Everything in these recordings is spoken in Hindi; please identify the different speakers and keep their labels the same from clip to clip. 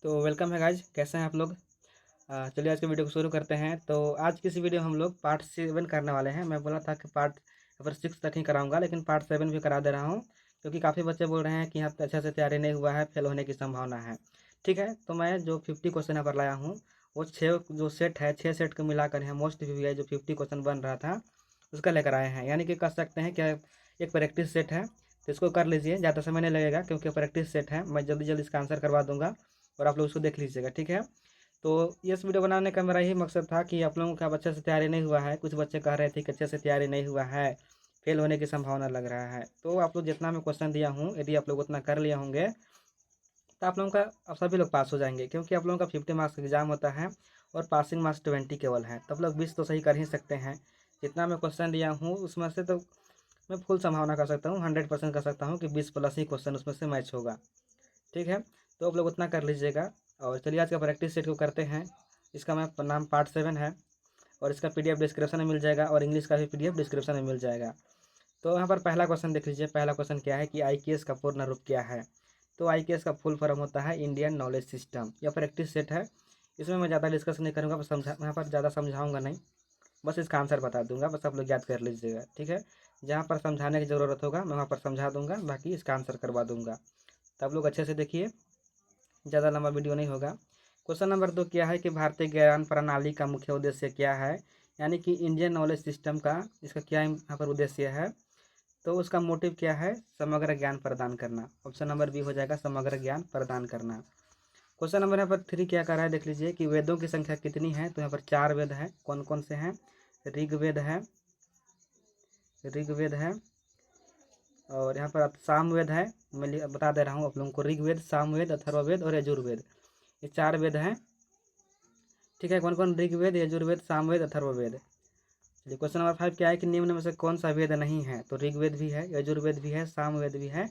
Speaker 1: तो वेलकम है गाइज, कैसे हैं आप लोग। चलिए आज के वीडियो को शुरू करते हैं। तो आज की इस वीडियो हम लोग पार्ट 7 करने वाले हैं। मैं बोला था कि पार्ट पर 6 तक ही कराऊंगा, लेकिन पार्ट 7 भी करा दे रहा हूं, क्योंकि काफ़ी बच्चे बोल रहे हैं कि यहाँ पे अच्छे से तैयारी नहीं हुआ है, फेल होने की संभावना है। ठीक है, तो मैं जो 50 क्वेश्चन यहाँ पर लाया हूँ, वो 6 जो सेट है, 6 सेट को मिलाकर है मोस्ट वी आई जो 50 क्वेश्चन बन रहा था उसका लेकर आए हैं। यानी कि कह सकते हैं कि एक प्रैक्टिस सेट है, तो इसको कर लीजिए, ज़्यादा समय नहीं लगेगा क्योंकि प्रैक्टिस सेट है। मैं जल्दी जल्दी इसका आंसर करवा दूंगा और आप लोग उसको देख लीजिएगा। ठीक है, तो इस वीडियो बनाने का मेरा यही मकसद था कि आप लोगों का अच्छे से तैयारी नहीं हुआ है। कुछ बच्चे कह रहे थे कि अच्छे से तैयारी नहीं हुआ है, फेल होने की संभावना लग रहा है। तो आप लोग जितना मैं क्वेश्चन दिया हूँ, यदि आप लोग उतना कर लिए होंगे तो आप लोगों का आप सभी लोग पास हो जाएंगे, क्योंकि आप लोगों का 50 मार्क्स का एग्जाम होता है और पासिंग मार्क्स 20 केवल है। तब लोग 20 तो सही कर ही सकते हैं। जितना मैं क्वेश्चन दिया हूँ उसमें से तो मैं फुल संभावना कर सकता हूँ, 100% कर सकता हूँ कि 20 प्लस ही क्वेश्चन उसमें से मैच होगा। ठीक है, तो आप लोग उतना कर लीजिएगा। और चलिए आज का प्रैक्टिस सेट को करते हैं। इसका मैं नाम पार्ट 7 है और इसका पीडीएफ डिस्क्रिप्शन में मिल जाएगा और इंग्लिश का भी पीडीएफ डिस्क्रिप्शन में मिल जाएगा। तो यहाँ पर पहला क्वेश्चन देख लीजिए। पहला क्वेश्चन क्या है कि आईकेएस का पूर्ण रूप क्या है। तो आईकेएस का फुल फॉर्म होता है इंडियन नॉलेज सिस्टम। यह प्रैक्टिस सेट है, इसमें मैं ज़्यादा डिस्कस नहीं करूँगा, बस यहाँ पर ज़्यादा समझाऊंगा नहीं, बस इसका आंसर बता दूंगा, बस आप लोग याद कर लीजिएगा। ठीक है, जहाँ पर समझाने की ज़रूरत होगा मैं वहाँ पर समझा दूंगा, बाकी इसका आंसर करवा दूंगा। तो आप लोग अच्छे से देखिए, ज़्यादा लंबा वीडियो नहीं होगा। क्वेश्चन नंबर 2 क्या है कि भारतीय ज्ञान प्रणाली का मुख्य उद्देश्य क्या है। यानी कि इंडियन नॉलेज सिस्टम का इसका क्या यहाँ पर उद्देश्य है। तो उसका मोटिव क्या है, समग्र ज्ञान प्रदान करना। ऑप्शन नंबर बी हो जाएगा, समग्र ज्ञान प्रदान करना। क्वेश्चन नंबर यहाँ पर 3 क्या कर रहा है, देख लीजिए कि वेदों की संख्या कितनी है। तो यहाँ पर 4 वेद है। कौन कौन से हैं, ऋग्वेद है, ऋग्वेद है और यहाँ पर सामवेद है। मैं बता दे रहा हूँ आप लोगों को, ऋग्वेद, सामवेद, अथर्ववेद और यजुर्वेद, ये 4 वेद हैं। ठीक है, कौन कौन, ऋग्वेद, यजुर्वेद, सामवेद, अथर्ववेद। चलिए क्वेश्चन नंबर 5 क्या है कि निम्न में से कौन सा वेद नहीं है। तो ऋग्वेद भी है, यजुर्वेद भी है, सामवेद भी है।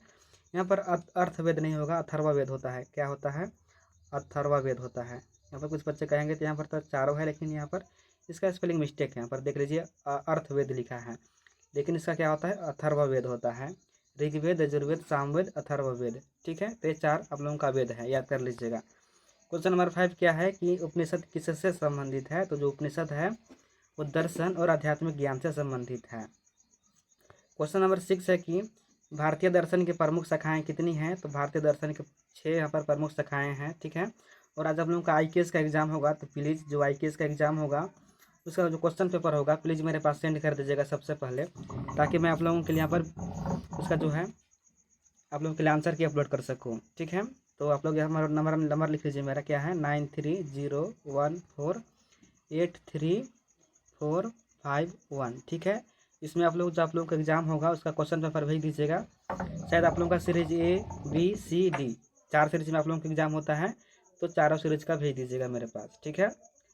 Speaker 1: यहाँ पर अर्थवेद नहीं होगा, अथर्ववेद होता है। क्या होता है, अथर्ववेद होता है। यहाँ पर कुछ बच्चे कहेंगे तो यहाँ पर तो चारों है, लेकिन यहाँ पर इसका स्पेलिंग मिस्टेक है। यहाँ पर देख लीजिए अर्थवेद लिखा है, लेकिन इसका क्या होता है, अथर्ववेद होता है। ऋग्वेद, यजुर्वेद, सामवेद, अथर्ववेद। ठीक है, तो ये 4 आप लोगों का वेद है, याद कर लीजिएगा। क्वेश्चन नंबर 5 क्या है कि उपनिषद किससे संबंधित है। तो जो उपनिषद है वो दर्शन और आध्यात्मिक ज्ञान से संबंधित है। क्वेश्चन नंबर 6 है कि भारतीय दर्शन की प्रमुख शाखाएं कितनी हैं। तो भारतीय दर्शन के 6 यहाँ पर प्रमुख शाखाएं हैं। ठीक है, और आज आप लोगों का आईकेएस का एग्जाम होगा, तो प्लीज़ जो आईकेएस का एग्जाम होगा उसका जो क्वेश्चन पेपर होगा प्लीज़ मेरे पास सेंड कर दीजिएगा सबसे पहले, ताकि मैं आप लोगों के लिए यहाँ पर उसका जो है आप लोगों के लिए आंसर की अपलोड कर सकूँ। ठीक है, तो आप लोग यहाँ नंबर लिख लीजिए। मेरा क्या है, 9301483451। ठीक है, इसमें आप लोग जो आप लोगों का एग्जाम होगा उसका क्वेश्चन पेपर भेज दीजिएगा। शायद आप लोगों का series A B C D 4 series में आप लोगों का एग्जाम होता है, तो चारों सीरीज का भेज दीजिएगा मेरे पास। ठीक है,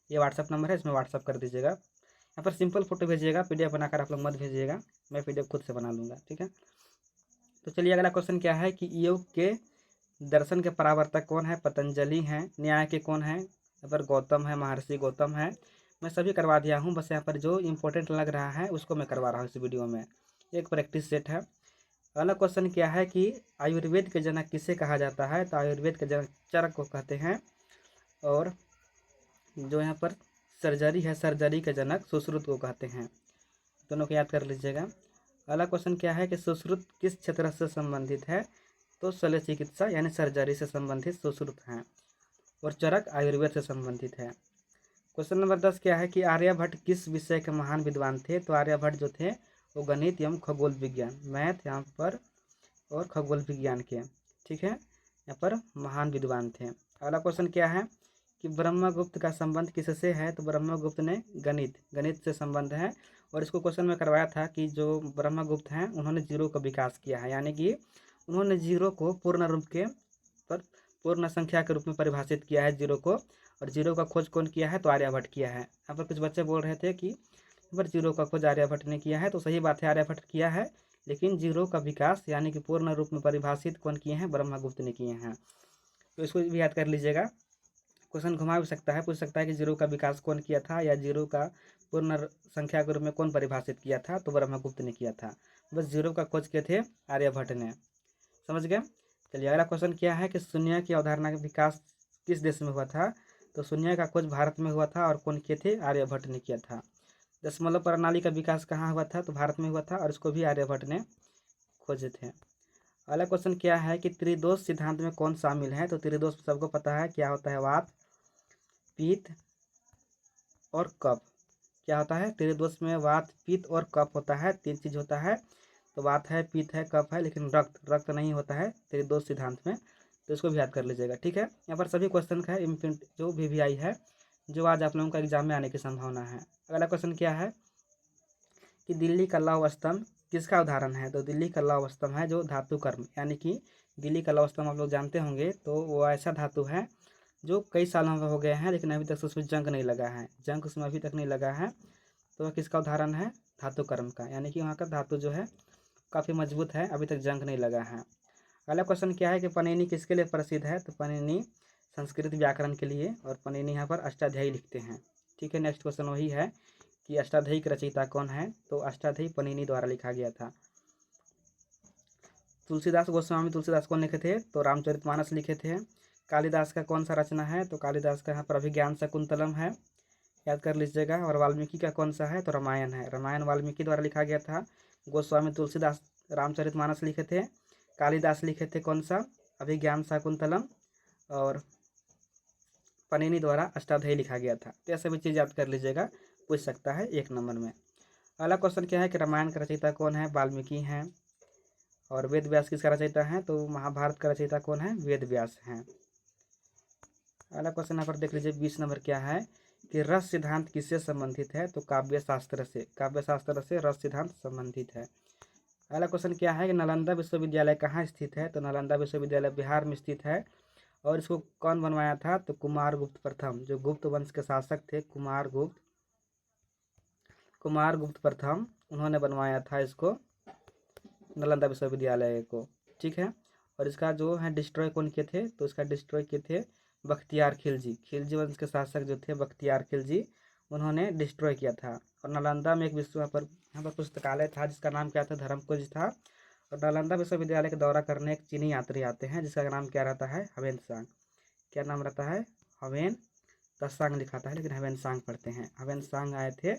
Speaker 1: ये व्हाट्सअप नंबर है, इसमें व्हाट्सअप कर दीजिएगा। यहाँ पर सिंपल फोटो भेजिएगा, पीडीएफ बनाकर आप लोग मत भेजिएगा, मैं पीडीएफ खुद से बना लूँगा। ठीक है, तो चलिए अगला क्वेश्चन क्या है कि योग के दर्शन के परावर्तक कौन है। पतंजलि हैं। न्याय के कौन है, यहाँ पर गौतम है, महर्षि गौतम है। मैं सभी करवा दिया हूँ, बस यहाँ पर जो इंपॉर्टेंट लग रहा है उसको मैं करवा रहा हूँ इस वीडियो में। एक प्रैक्टिस सेट है। अगला क्वेश्चन क्या है कि आयुर्वेद के जनक किसे कहा जाता है। तो आयुर्वेद के जनक चरक को कहते हैं। और जो यहाँ पर सर्जरी है, सर्जरी के जनक सुश्रुत को कहते हैं। दोनों को याद कर लीजिएगा। अगला क्वेश्चन क्या है कि सुश्रुत किस क्षेत्र से संबंधित है। तो शल्य चिकित्सा यानी सर्जरी से संबंधित सुश्रुत हैं। और चरक आयुर्वेद से संबंधित है। क्वेश्चन नंबर 10 क्या है कि आर्यभट्ट किस विषय के महान विद्वान थे। तो आर्यभट्ट जो थे वो गणित एवं खगोल विज्ञान, मैथ यहाँ पर और खगोल विज्ञान के, ठीक है, यहाँ पर महान विद्वान थे। अगला क्वेश्चन क्या है कि ब्रह्मगुप्त का संबंध किससे है। तो ब्रह्मगुप्त ने गणित से संबंध है। और इसको क्वेश्चन में करवाया था कि जो ब्रह्मगुप्त हैं उन्होंने जीरो का विकास किया है, यानी कि उन्होंने जीरो को पूर्ण रूप के पर पूर्ण संख्या के रूप में परिभाषित किया है जीरो को। और जीरो का खोज कौन किया है, तो आर्यभट्ट किया है। यहाँ पर कुछ बच्चे बोल रहे थे कि यहाँ पर जीरो का खोज आर्यभट्ट ने किया है, तो सही बात है, आर्यभट्ट किया है, लेकिन जीरो का विकास यानी कि पूर्ण रूप में परिभाषित कौन किए हैं, ब्रह्मगुप्त ने किए हैं। तो इसको भी याद कर लीजिएगा। क्वेश्चन घुमा भी सकता है, पूछ सकता है कि जीरो का विकास कौन किया था, या जीरो का पूर्ण संख्या के रूप में कौन परिभाषित किया था। तो ब्रह्मगुप्त ने किया था। बस जीरो का खोज किए थे आर्यभट्ट ने। समझ गए। चलिए अगला क्वेश्चन क्या है कि शून्य की अवधारणा का विकास किस देश में हुआ था? तो शून्य का खोज भारत में हुआ था और कौन किए थे? आर्यभट्ट ने किया था। दशमलव प्रणाली का विकास कहाँ हुआ था? तो भारत में हुआ था और इसको भी आर्यभट्ट ने खोजे थे। अगला क्वेश्चन क्या है कि त्रिदोष सिद्धांत में कौन शामिल है? तो त्रिदोष सबको पता है क्या होता है, वात, पित्त और कफ। क्या होता है त्रिदोष में? वात, पित्त और कफ होता है, तीन चीज होता है। तो वात है, पित्त है, कफ है, लेकिन रक्त नहीं होता है त्रिदोष सिद्धांत में, तो इसको भी याद कर लीजिएगा। ठीक है, यहाँ पर सभी क्वेश्चन का इम्पोर्टेंट जो भी आई है, जो आज आप लोगों का एग्जाम में आने की संभावना है। अगला क्वेश्चन क्या है कि दिल्ली का लौह स्तंभ किसका उदाहरण है? तो दिल्ली का लौह स्तंभ है जो धातु कर्म, यानी कि दिल्ली का लौह स्तंभ आप लोग जानते होंगे, तो वो ऐसा धातु है जो कई सालों में हो गए हैं लेकिन अभी तक उसमें जंग नहीं लगा है, जंग उसमें अभी तक नहीं लगा है। तो वह किसका उदाहरण है? धातु कर्म का, यानी कि वहाँ का धातु जो है काफ़ी मजबूत है, अभी तक जंग नहीं लगा है। अगला क्वेश्चन क्या है कि पनीनी किसके लिए प्रसिद्ध है? तो पनीनी संस्कृत व्याकरण के लिए, और पनीनी यहाँ पर अष्टाध्यायी लिखते हैं। ठीक है, नेक्स्ट क्वेश्चन वही है कि अष्टाध्यायी की रचयिता कौन है? तो अष्टाध्यायी पनीनी द्वारा लिखा गया था। तुलसीदास गोस्वामी तुलसीदास कौन लिखे थे? तो रामचरितमानस लिखे थे। कालिदास का कौन सा रचना है? तो कालिदास का यहाँ पर अभिज्ञान शकुंतलम है, याद कर लीजिएगा। और वाल्मीकि का कौन सा है? तो रामायण है, रामायण वाल्मीकि द्वारा लिखा गया था। गोस्वामी तुलसीदास रामचरितमानस लिखे थे। कालिदास लिखे थे कौन सा? अभिज्ञान शाकुंतलम। और पनीनी द्वारा अष्टाध्यायी लिखा गया था। तो यह सभी चीज़ याद कर लीजिएगा, पूछ सकता है 1 नंबर में। अगला क्वेश्चन क्या है कि रामायण का रचयिता कौन है? वाल्मीकि हैं। और वेद व्यास किसका रचयिता है? तो महाभारत का रचयिता कौन है? वेद व्यास हैं। अगला क्वेश्चन यहाँ पर देख लीजिए 20 नंबर क्या है कि रस सिद्धांत किससे संबंधित है? तो काव्य शास्त्र से, काव्य शास्त्र से रस सिद्धांत संबंधित है। अगला क्वेश्चन क्या है कि नालंदा विश्वविद्यालय कहाँ स्थित है? तो नालंदा विश्वविद्यालय बिहार में स्थित है। और इसको कौन बनवाया था? तो कुमारगुप्त प्रथम, जो गुप्त वंश के शासक थे, कुमारगुप्त प्रथम, उन्होंने बनवाया था इसको, नालंदा विश्वविद्यालय को। ठीक है, और इसका जो है डिस्ट्रॉय कौन किए थे? तो इसका डिस्ट्रॉय किए थे बख्तियार खिलजी, खिलजी वंश के शासक जो थे बख्तियार खिलजी, उन्होंने डिस्ट्रॉय किया था। और नालंदा में एक यहाँ पर पुस्तकालय था जिसका नाम क्या था? धर्मकुंज था। और नालंदा विश्वविद्यालय का दौरा करने एक चीनी यात्री आते हैं जिसका नाम क्या रहता है? हवेन सांग। क्या नाम रहता है? हवेन तसांग लिखाता है, लेकिन हवेन सांग पढ़ते हैं। हवेन सांग आए थे,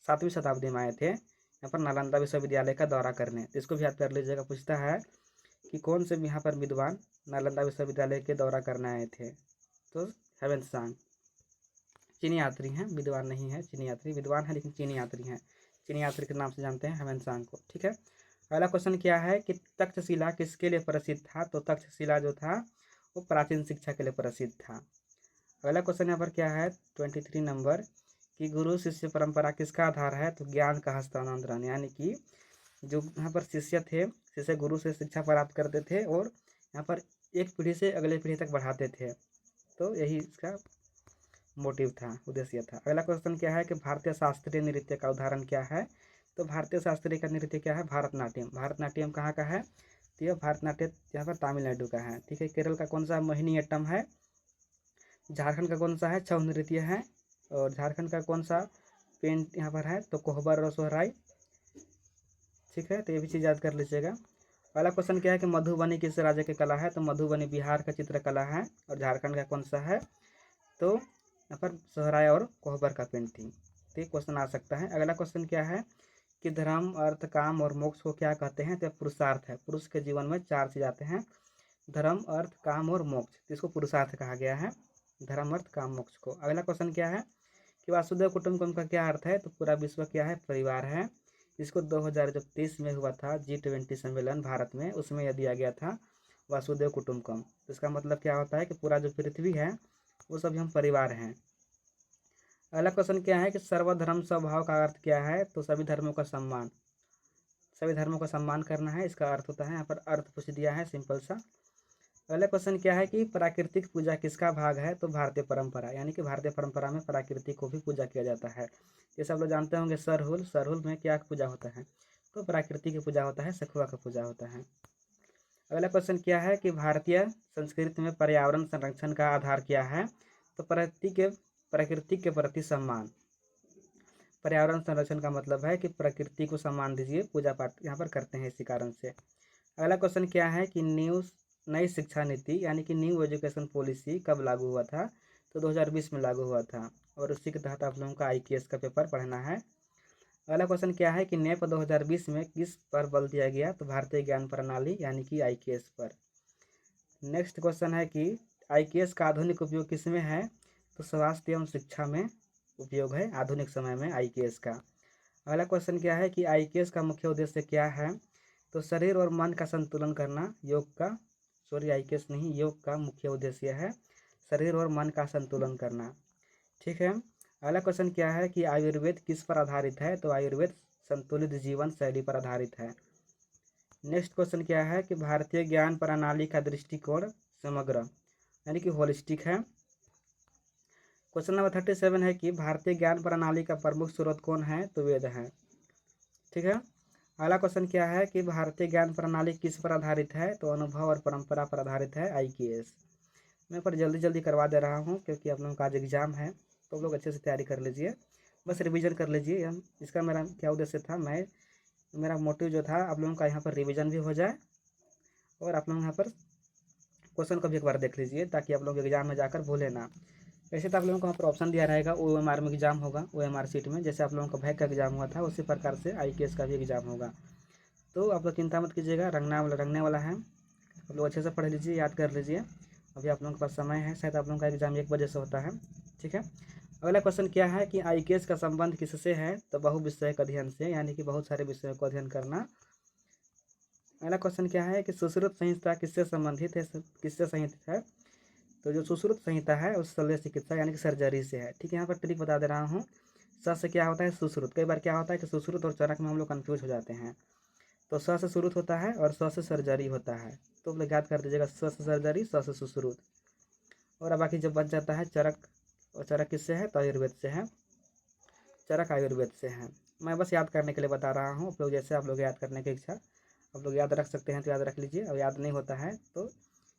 Speaker 1: 7वीं शताब्दी में आए थे यहाँ पर नालंदा विश्वविद्यालय का दौरा करने। तो इसको भी याद कर लीजिएगा, पूछता है कि कौन से यहाँ पर विद्वान नालंदा विश्वविद्यालय के दौरा करने आए थे? तो हवेन सांग चीनी यात्री हैं, विद्वान नहीं है। चीनी यात्री विद्वान है लेकिन चीनी यात्री हैं, चीनी यात्री के नाम से जानते हैं हवेन सांग को। ठीक है, अगला क्वेश्चन क्या है कि तक्षशिला किसके लिए प्रसिद्ध था? तो तक्षशिला जो था वो प्राचीन शिक्षा के लिए प्रसिद्ध था। अगला क्वेश्चन यहाँ पर क्या है 23 नंबर कि गुरु शिष्य परंपरा किसका आधार है? तो ज्ञान का हस्तांतरण, यानी कि जो यहाँ पर शिष्य थे, शिष्य गुरु से शिक्षा प्राप्त करते थे और यहाँ पर एक पीढ़ी से अगले पीढ़ी तक बढ़ाते थे। तो यही इसका मोटिव था, उद्देश्य था। अगला क्वेश्चन क्या है कि भारतीय शास्त्रीय नृत्य का उदाहरण क्या है? तो भारतीय शास्त्रीय का नृत्य क्या है? भारतनाट्यम। भारतनाट्यम कहाँ का है? तो यह भारतनाट्यम यहाँ पर तमिलनाडु का है। ठीक है, केरल का कौन सा? मोहिनीअट्टम है। झारखंड का कौन सा है? छऊ नृत्य है। और झारखंड का कौन सा पेंट यहाँ पर है? तो कोहबर और सोहराई। ठीक है, तो ये भी चीज़ याद कर लीजिएगा। अगला क्वेश्चन क्या है कि मधुबनी किस राज्य की कला है? तो मधुबनी बिहार का चित्रकला है। और झारखंड का कौन सा है? तो यहाँ पर सोहराय और कोहबर का पेंटिंग। तो ये क्वेश्चन आ सकता है। अगला क्वेश्चन क्या है कि धर्म, अर्थ, काम और मोक्ष को क्या कहते हैं? तो पुरुषार्थ है। पुरुष के जीवन में 4 चीज़ आते हैं, धर्म, अर्थ, काम और मोक्ष, इसको पुरुषार्थ कहा गया है, धर्म, अर्थ, काम, मोक्ष को। अगला क्वेश्चन क्या है कि वासुदेव कुटुंबकम का क्या अर्थ है? तो पूरा विश्व क्या है? परिवार है। इसको 2023 में हुआ था G20 सम्मेलन भारत में, उसमें यह दिया गया था वासुदेव कुटुंबकम। तो इसका मतलब क्या होता है कि पूरा जो पृथ्वी है वो सभी हम परिवार हैं। अगला क्वेश्चन क्या है कि सर्वधर्म स्वभाव का अर्थ क्या है? तो सभी धर्मों का सम्मान, सभी धर्मों का सम्मान करना है, इसका अर्थ होता है। यहाँ पर अर्थ पूछ दिया है सिंपल सा। अगला क्वेश्चन क्या है कि प्राकृतिक पूजा किसका भाग है? तो भारतीय परंपरा, यानी कि भारतीय परंपरा में प्रकृति को भी पूजा किया जाता है। जैसे आप लोग जानते होंगे सरहुल, सरहुल में क्या पूजा होता है? तो प्रकृति की पूजा होता है, सखुआ का पूजा होता है। अगला क्वेश्चन क्या है कि भारतीय संस्कृति में पर्यावरण संरक्षण का आधार क्या है? तो प्रकृति के प्रति सम्मान। पर्यावरण संरक्षण का मतलब है कि प्रकृति को सम्मान दीजिए, पूजा पाठ यहाँ पर करते हैं इसी कारण से। अगला क्वेश्चन क्या है कि न्यूज़ नई शिक्षा नीति यानी कि न्यू एजुकेशन पॉलिसी कब लागू हुआ था? तो 2020 में लागू हुआ था और उसी के तहत आप लोगों का IKS का पेपर पढ़ना है। अगला क्वेश्चन क्या है कि नेप 2020 में किस पर बल दिया गया? तो भारतीय ज्ञान प्रणाली यानी कि IKS पर। नेक्स्ट क्वेश्चन है कि IKS का आधुनिक उपयोग किसमें है? तो स्वास्थ्य एवं शिक्षा में उपयोग है आधुनिक समय में IKS का। अगला क्वेश्चन क्या है कि IKS का मुख्य उद्देश्य क्या है? तो शरीर और मन का संतुलन करना योग का IKS नहीं, योग का मुख्य उद्देश्य है शरीर और मन का संतुलन करना। ठीक है। अगला क्वेश्चन क्या है कि आयुर्वेद किस पर आधारित है? तो आयुर्वेद संतुलित जीवन शैली पर आधारित है। नेक्स्ट क्वेश्चन क्या है कि भारतीय ज्ञान प्रणाली का दृष्टिकोण समग्र यानी कि होलिस्टिक है। क्वेश्चन नंबर 37 है कि भारतीय ज्ञान प्रणाली का प्रमुख स्रोत कौन है? तो वेद है। ठीक है। अगला क्वेश्चन क्या है कि भारतीय ज्ञान प्रणाली किस पर आधारित है? तो अनुभव और परंपरा पर आधारित है IKS। मैं पर जल्दी करवा दे रहा हूँ क्योंकि आप लोगों का आज एग्जाम है, तो आप लोग अच्छे से तैयारी कर लीजिए, बस रिवीजन कर लीजिए। इसका मेरा क्या उद्देश्य था, मेरा मोटिव जो था आप लोगों का यहाँ पर रिवीजन भी हो जाए और आप लोग यहाँ पर क्वेश्चन को भी एक बार देख लीजिए ताकि आप लोग एग्जाम में जाकर भूले ना। वैसे तो आप लोगों को वहाँ पर ऑप्शन दिया रहेगा, OMR में एग्जाम होगा, OMR सीट में जैसे आप लोगों का भैक का एग्जाम हुआ था उसी प्रकार से IKS का भी एग्जाम होगा। तो आप लोग चिंता मत कीजिएगा, रंगने वाला है। आप लोग अच्छे से पढ़ लीजिए, याद कर लीजिए। अभी आप लोगों के पास समय है, शायद आप लोगों का एग्जाम 1 बजे से होता है। ठीक है। अगला क्वेश्चन क्या है कि IKS का संबंध किससे है? तो बहुविषयक अध्ययन से यानी कि बहुत सारे विषयों को अध्ययन करना। अगला क्वेश्चन क्या है कि सुश्रुत संहिता किससे संबंधित है? किससे संहित है? तो जो सुश्रुत संहिता है उस शल्य चिकित्सा यानी कि सर्जरी से है। ठीक है। यहाँ पर ट्रिक बता दे रहा हूँ। स से क्या होता है? सुश्रुत। कई बार क्या होता है कि सुश्रुत और चरक में हम लोग कन्फ्यूज हो जाते हैं। तो स से शुरुत होता है और स से सर्जरी होता है, तो आप लोग याद कर दीजिएगा, स से सर्जरी, स से सुश्रुत। और अब बाकी जब बच जाता है चरक, और चरक किससे है? तो आयुर्वेद से है, चरक आयुर्वेद से है। मैं बस याद करने के लिए बता रहा हूँ। आप लोग जैसे आप लोग याद करने की इच्छा, आप लोग याद रख सकते हैं तो याद रख लीजिए, और याद नहीं होता है तो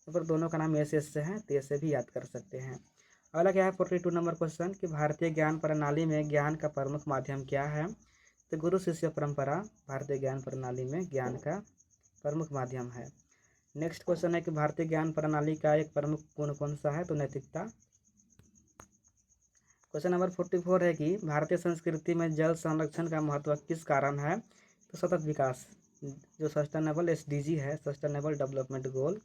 Speaker 1: यहाँ पर दोनों का नाम एस से है तो ऐसे भी याद कर सकते हैं। अगला क्या है 42 नंबर क्वेश्चन कि भारतीय ज्ञान प्रणाली में ज्ञान का प्रमुख माध्यम क्या है? तो गुरु शिष्य परंपरा भारतीय ज्ञान प्रणाली में ज्ञान का प्रमुख माध्यम है। नेक्स्ट क्वेश्चन है कि भारतीय ज्ञान प्रणाली का एक प्रमुख गुण कौन सा है? तो नैतिकता। क्वेश्चन नंबर 44 है कि भारतीय संस्कृति में जल संरक्षण का महत्व किस कारण है? तो सतत विकास, जो सस्टेनेबल SDG है, सस्टेनेबल डेवलपमेंट गोल,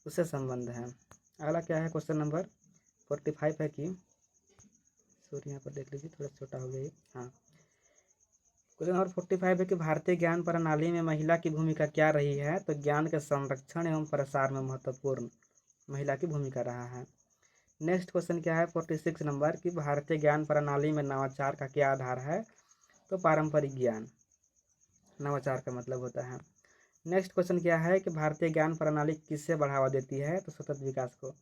Speaker 1: उससे संबंध है। अगला क्या है क्वेश्चन नंबर 45 है कि सॉरी यहाँ पर देख लीजिए, थोड़ा छोटा हो गया ये। हाँ, क्वेश्चन नंबर 45 है कि भारतीय ज्ञान प्रणाली में महिला की भूमिका क्या रही है? तो ज्ञान के संरक्षण एवं प्रसार में महत्वपूर्ण महिला की भूमिका रहा है। नेक्स्ट क्वेश्चन क्या है 46 नंबर कि भारतीय ज्ञान प्रणाली में नवाचार का क्या आधार है? तो पारंपरिक ज्ञान, नवाचार का मतलब होता है। नेक्स्ट क्वेश्चन क्या है कि भारतीय ज्ञान प्रणाली किससे बढ़ावा देती है? तो सतत विकास को,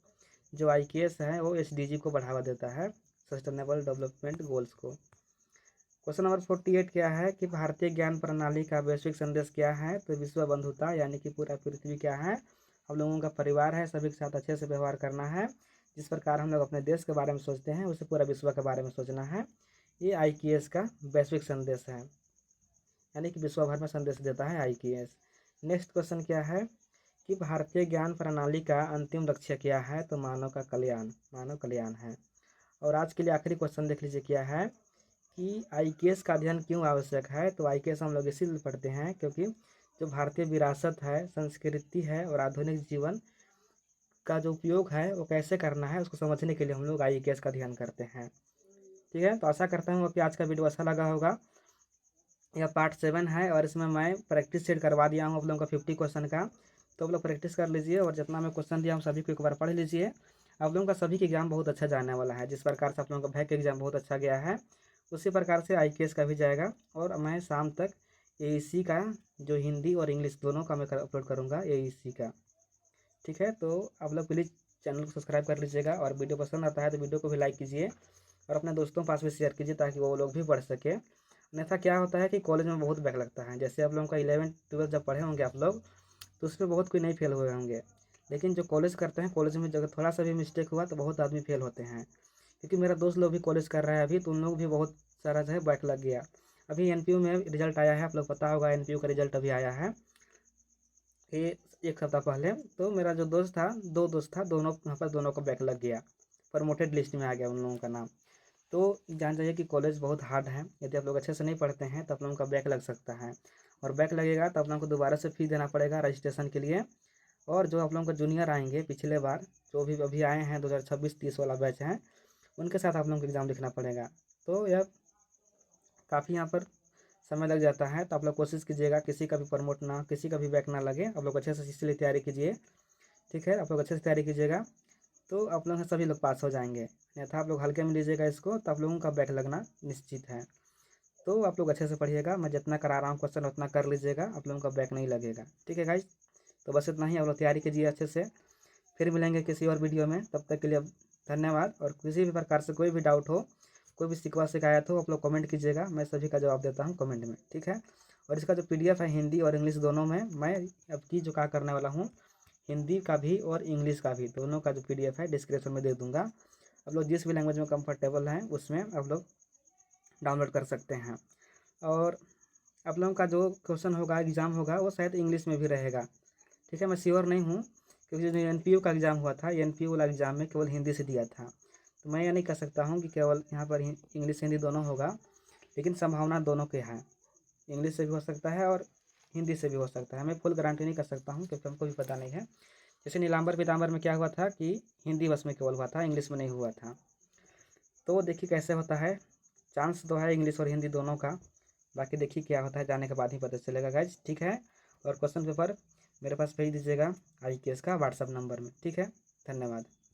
Speaker 1: जो IKS है वो SDG को बढ़ावा देता है, सस्टेनेबल डेवलपमेंट गोल्स को। क्वेश्चन नंबर 48 क्या है कि भारतीय ज्ञान प्रणाली का वैश्विक संदेश क्या है? तो विश्व बंधुता यानी कि पूरा पृथ्वी क्या है? हम लोगों का परिवार है, सभी के साथ अच्छे से व्यवहार करना है। जिस प्रकार हम लोग अपने देश के बारे में सोचते हैं उसे पूरा विश्व के बारे में सोचना है। ये IKS का वैश्विक संदेश है, यानी कि विश्व भर में संदेश देता है IKS। नेक्स्ट क्वेश्चन क्या है कि भारतीय ज्ञान प्रणाली का अंतिम लक्ष्य क्या है? तो मानव का कल्याण, मानव कल्याण है। और आज के लिए आखिरी क्वेश्चन देख लीजिए क्या है कि IKS का अध्ययन क्यों आवश्यक है? तो IKS हम लोग इसीलिए पढ़ते हैं क्योंकि जो भारतीय विरासत है, संस्कृति है और आधुनिक जीवन का जो उपयोग है वो कैसे करना है उसको समझने के लिए हम लोग IKS का अध्ययन करते हैं। ठीक है। तो आशा करता हूँ कि आज का वीडियो अच्छा लगा होगा। यह पार्ट 7 है और इसमें मैं प्रैक्टिस सेट करवा दिया हूँ आप लोगों का 50 क्वेश्चन का, तो आप लोग प्रैक्टिस कर लीजिए और जितना मैं क्वेश्चन दिया हूँ सभी को एक बार पढ़ लीजिए। आप लोगों का सभी के एग्जाम बहुत अच्छा जाने वाला है। जिस प्रकार से आप लोगों का भैक एग्जाम बहुत अच्छा गया है उसी प्रकार से IKS का भी जाएगा। और मैं शाम तक AEC का जो हिंदी और इंग्लिश दोनों का मैं अपलोड करूँगा AEC का। ठीक है। तो आप लोग प्लीज़ चैनल को सब्सक्राइब कर लीजिएगा और वीडियो पसंद आता है तो वीडियो को भी लाइक कीजिए और अपने दोस्तों के पास भी शेयर कीजिए ताकि वो लोग भी पढ़ सके। अन्यथा क्या होता है कि कॉलेज में बहुत बैक लगता है। जैसे आप लोगों का 11th-12th जब पढ़े होंगे आप लोग तो उसमें बहुत कोई नहीं फेल हुए होंगे, लेकिन जो कॉलेज करते हैं कॉलेज में जब थोड़ा सा भी मिस्टेक हुआ तो बहुत आदमी फेल होते हैं। क्योंकि मेरा दोस्त लोग भी कॉलेज कर रहा है अभी, तो उन लोग भी बहुत सारा जो है बैक लग गया। अभी NPU में रिजल्ट आया है, आप लोग पता होगा NPU का रिजल्ट अभी आया है। ये एक सप्ताह पहले। तो मेरा जो दोस्त था, 2 दोस्त था, दोनों यहाँ पर दोनों को बैक लग गया, प्रमोटेड लिस्ट में आ गया उन लोगों का नाम। तो जान जाइए कि कॉलेज बहुत हार्ड है, यदि आप लोग अच्छे से नहीं पढ़ते हैं तो आप लोगों का बैक लग सकता है, और बैक लगेगा तो आप लोगों को दोबारा से फी देना पड़ेगा रजिस्ट्रेशन के लिए। और जो आप लोगों को जूनियर आएंगे पिछले बार, जो भी अभी आए हैं 2026-30 वाला बैच हैं, उनके साथ आप लोगों को एग्ज़ाम लिखना पड़ेगा। तो यह काफ़ी यहाँ पर समय लग जाता है। तो आप लोग कोशिश कीजिएगा किसी का भी प्रमोट ना, किसी का भी बैक ना लगे। आप लोग अच्छे से इसलिए तैयारी कीजिए, ठीक है। आप लोग अच्छे से तैयारी कीजिएगा तो आप लोग सभी लोग पास हो जाएंगे। अन्यथा आप लोग हल्के में लीजिएगा इसको तो आप लोगों का बैक लगना निश्चित है। तो आप लोग अच्छे से पढ़िएगा, मैं जितना करा रहा हूँ क्वेश्चन उतना कर लीजिएगा, आप लोगों का बैक नहीं लगेगा, ठीक है गाइज। तो बस इतना ही, आप लोग तैयारी कीजिए अच्छे से। फिर मिलेंगे किसी और वीडियो में, तब तक के लिए धन्यवाद। और किसी भी प्रकार से कोई भी डाउट हो, कोई भी शिकवा शिकायत हो, आप लोग कमेंट कीजिएगा, मैं सभी का जवाब देता हूँ कमेंट में, ठीक है। और इसका जो PDF है हिंदी और इंग्लिश दोनों में, मैं अब की जो क्या करने वाला हूँ, हिंदी का भी और इंग्लिश का भी दोनों का जो PDF है डिस्क्रिप्शन में दे दूँगा। आप लोग जिस भी लैंग्वेज में कंफर्टेबल हैं उसमें आप लोग डाउनलोड कर सकते हैं। और आप लोगों का जो क्वेश्चन होगा, एग्ज़ाम होगा, वो शायद इंग्लिश में भी रहेगा, ठीक है। मैं श्योर नहीं हूँ क्योंकि जो NPU का एग्ज़ाम हुआ था, NPU वाला एग्ज़ाम में केवल हिंदी से दिया था। तो मैं ये नहीं कह सकता हूँ कि केवल यहाँ पर इंग्लिश हिंदी दोनों होगा, लेकिन संभावना दोनों के हैं। इंग्लिश से भी हो सकता है और हिंदी से भी हो सकता है। मैं फुल गारंटी नहीं कर सकता हूँ क्योंकि हमको भी पता नहीं है। जैसे नीलांबर पीतांबर में क्या हुआ था कि हिंदी बस में केवल हुआ था, इंग्लिश में नहीं हुआ था। तो देखिए कैसे होता है, चांस तो है इंग्लिश और हिंदी दोनों का। बाकी देखिए क्या होता है, जाने के बाद ही पता चलेगा गाइज, ठीक है। और क्वेश्चन पेपर मेरे पास भेज दीजिएगा IKS का व्हाट्सअप नंबर में, ठीक है। धन्यवाद।